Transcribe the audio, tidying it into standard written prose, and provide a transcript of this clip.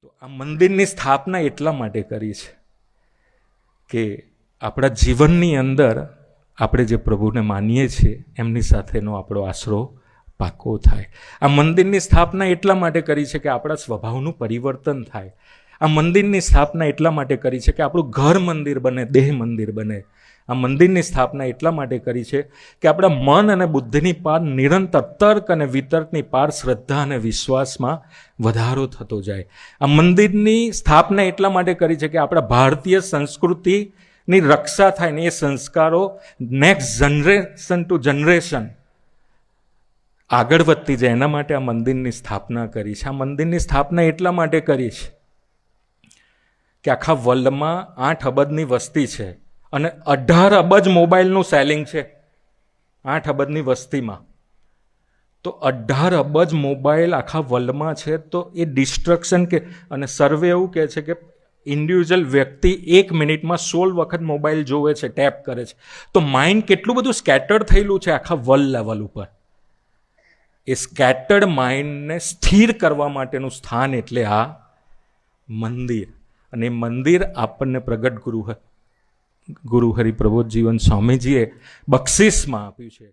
તો આ મંદિરની સ્થાપના એટલા માટે કરી છે કે આપણા જીવનની અંદર આપણે જે પ્રભુને માનીએ છીએ એમની સાથેનો આપણો આશરો પાકો થાય. આ મંદિરની સ્થાપના એટલા માટે કરી છે કે આપણા સ્વભાવનું પરિવર્તન થાય. આ મંદિરની સ્થાપના એટલા માટે કરી છે કે આપણું ઘર મંદિર બને, દેહ મંદિર બને. આ મંદિરની સ્થાપના એટલા માટે કરી છે કે આપણા મન અને બુદ્ધિની પાર નિરંતર તર્ક અને વિતર્કની પાર શ્રદ્ધા અને વિશ્વાસમાં વધારો થતો જાય. આ મંદિરની સ્થાપના એટલા માટે કરી છે કે આપણા ભારતીય સંસ્કૃતિની રક્ષા થાય ને એ સંસ્કારો નેક્સ્ટ જનરેશન ટુ જનરેશન આગળ વધતી જાય એના માટે આ મંદિરની સ્થાપના કરી છે. આ મંદિરની સ્થાપના એટલા માટે કરી છે કે આખા વર્લ્ડમાં 8 અબજની વસ્તી છે અને 18 અબજ મોબાઈલનું સેલિંગ છે 8 અબજની વસ્તીમાં. તો 18 અબજ મોબાઈલ આખા વર્લ્ડમાં છે તો એ ડિસ્ટ્રક્શન કે અને સર્વે એવું કહે છે કે ઇન્ડિવિજ્યુઅલ વ્યક્તિ 1 મિનિટમાં 16 વખત મોબાઈલ જોવે છે, ટેપ કરે છે. તો માઇન્ડ કેટલું બધું સ્કેટર્ડ થયેલું છે આખા વર્લ્ડ લેવલ ઉપર. એ સ્કેટર્ડ માઇન્ડને સ્થિર કરવા માટેનું સ્થાન એટલે આ મંદિર. અને એ મંદિર આપણને પ્રગટ ગુરુ હરિપ્રબોધજીવન સ્વામીજીએ બક્ષિસમાં આપ્યું છે.